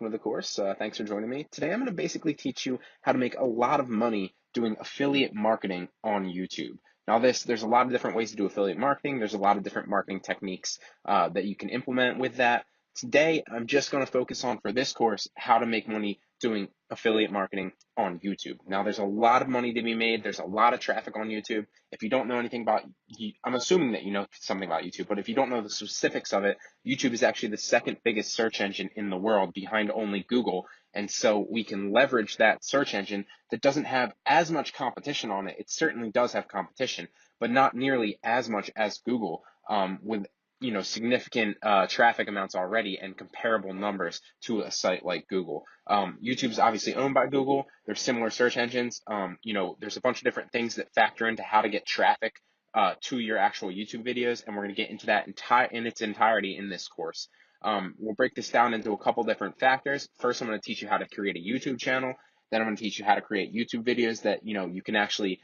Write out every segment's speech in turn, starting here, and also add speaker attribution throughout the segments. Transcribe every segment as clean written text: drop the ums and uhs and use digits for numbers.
Speaker 1: welcome to the course. Thanks for joining me. Today I'm going to basically teach you how to make a lot of money doing affiliate marketing on YouTube. Now there's a lot of different ways to do affiliate marketing. There's a lot of different marketing techniques that you can implement with that. Today I'm just going to focus on, for this course, how to make money doing affiliate marketing on YouTube. Now there's a lot of money to be made. There's a lot of traffic on YouTube. If you don't know anything about, I'm assuming that you know something about YouTube, but if you don't know the specifics of it, YouTube is actually the second biggest search engine in the world behind only Google. And so we can leverage that search engine that doesn't have as much competition on it. It certainly does have competition, but not nearly as much as Google, with significant traffic amounts already and comparable numbers to a site like Google. YouTube is obviously owned by Google. There's similar search engines. There's a bunch of different things that factor into how to get traffic to your actual YouTube videos, and we're going to get into that in its entirety in this course. We'll break this down into a couple different factors. First, I'm going to teach you how to create a YouTube channel. Then I'm going to teach you how to create YouTube videos that you can actually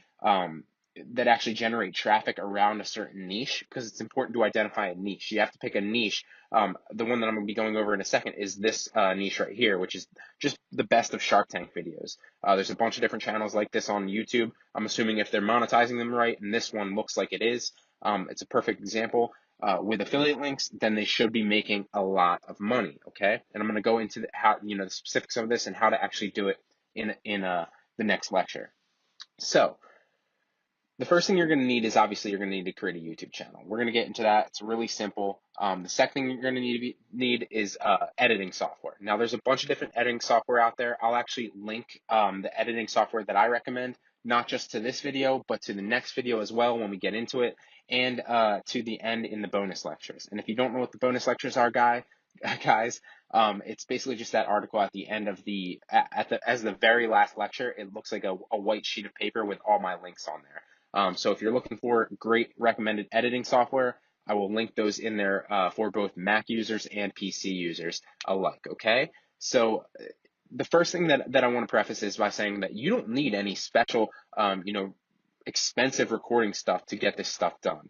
Speaker 1: that actually generate traffic around a certain niche, because it's important to identify a niche. You have to pick a niche. The one that I'm going to be going over in a second is this niche right here, which is just the best of Shark Tank videos. There's a bunch of different channels like this on YouTube. I'm assuming if they're monetizing them right, and this one looks like it is, it's a perfect example. With affiliate links, then they should be making a lot of money, okay? And I'm going to go into the specifics of this and how to actually do it in the next lecture. So the first thing you're going to need is, obviously, you're going to need to create a YouTube channel. We're going to get into that. It's really simple. The second thing you're going to need is editing software. Now, there's a bunch of different editing software out there. I'll actually link the editing software that I recommend, not just to this video, but to the next video as well when we get into it, and to the end in the bonus lectures. And if you don't know what the bonus lectures are, guys, it's basically just that article at the end of as the very last lecture. It looks like a white sheet of paper with all my links on there. So if you're looking for great recommended editing software, I will link those in there for both Mac users and PC users alike, okay? So the first thing that I want to preface is by saying that you don't need any special, expensive recording stuff to get this stuff done.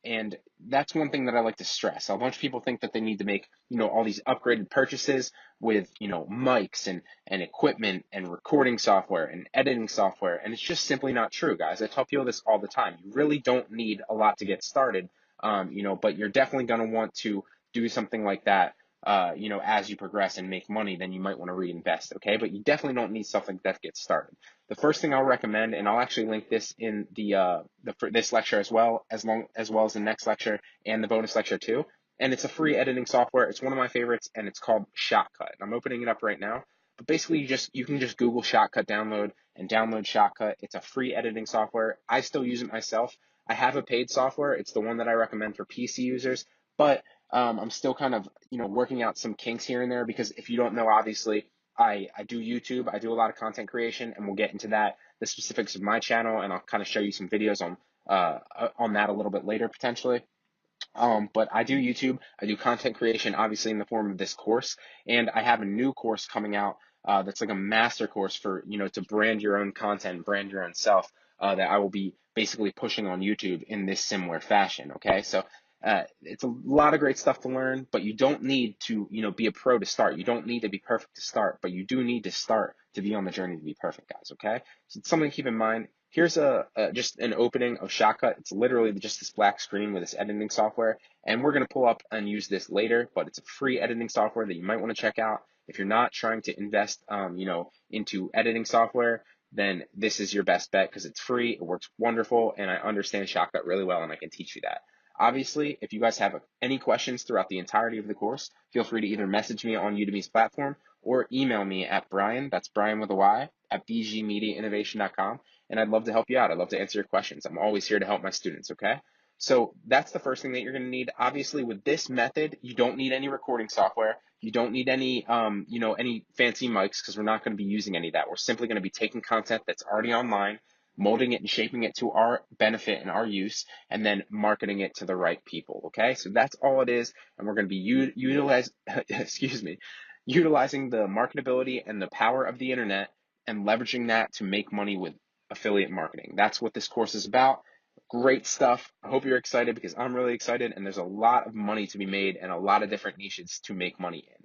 Speaker 1: And that's one thing that I like to stress. A bunch of people think that they need to make, all these upgraded purchases with, mics and equipment and recording software and editing software. And it's just simply not true, guys. I tell people this all the time. You really don't need a lot to get started, but you're definitely going to want to do something like that. As you progress and make money, then you might want to reinvest, okay? But you definitely don't need stuff like that to get started. The first thing I'll recommend, and I'll actually link this in this lecture as well as the next lecture and the bonus lecture too. And it's a free editing software. It's one of my favorites, and it's called Shotcut. I'm opening it up right now. But basically, you can just Google Shotcut download and download Shotcut. It's a free editing software. I still use it myself. I have a paid software. It's the one that I recommend for PC users, but I'm still kind of, working out some kinks here and there, because if you don't know, obviously, I do YouTube. I do a lot of content creation, and we'll get into the specifics of my channel, and I'll kind of show you some videos on that a little bit later, potentially. But I do YouTube. I do content creation, obviously, in the form of this course, and I have a new course coming out that's like a master course for, to brand your own content, brand your own self, that I will be basically pushing on YouTube in this similar fashion, okay? So it's a lot of great stuff to learn, but you don't need to, be a pro to start. You don't need to be perfect to start, but you do need to start to be on the journey to be perfect, guys, okay? So it's something to keep in mind. Here's just an opening of Shotcut. It's literally just this black screen with this editing software, and we're going to pull up and use this later, but it's a free editing software that you might want to check out. If you're not trying to invest, into editing software, then this is your best bet, because it's free, it works wonderful, and I understand Shotcut really well, and I can teach you that. Obviously, if you guys have any questions throughout the entirety of the course, feel free to either message me on Udemy's platform or email me at Brian, that's Brian with a Y, at bgmediainnovation.com, and I'd love to help you out. I'd love to answer your questions. I'm always here to help my students, okay? So that's the first thing that you're going to need. Obviously, with this method, you don't need any recording software. You don't need any, any fancy mics, because we're not going to be using any of that. We're simply going to be taking content that's already online, molding it and shaping it to our benefit and our use, and then marketing it to the right people, okay? So that's all it is, and we're going to be utilizing the marketability and the power of the internet and leveraging that to make money with affiliate marketing. That's what this course is about. Great stuff. I hope you're excited, because I'm really excited, and there's a lot of money to be made and a lot of different niches to make money in.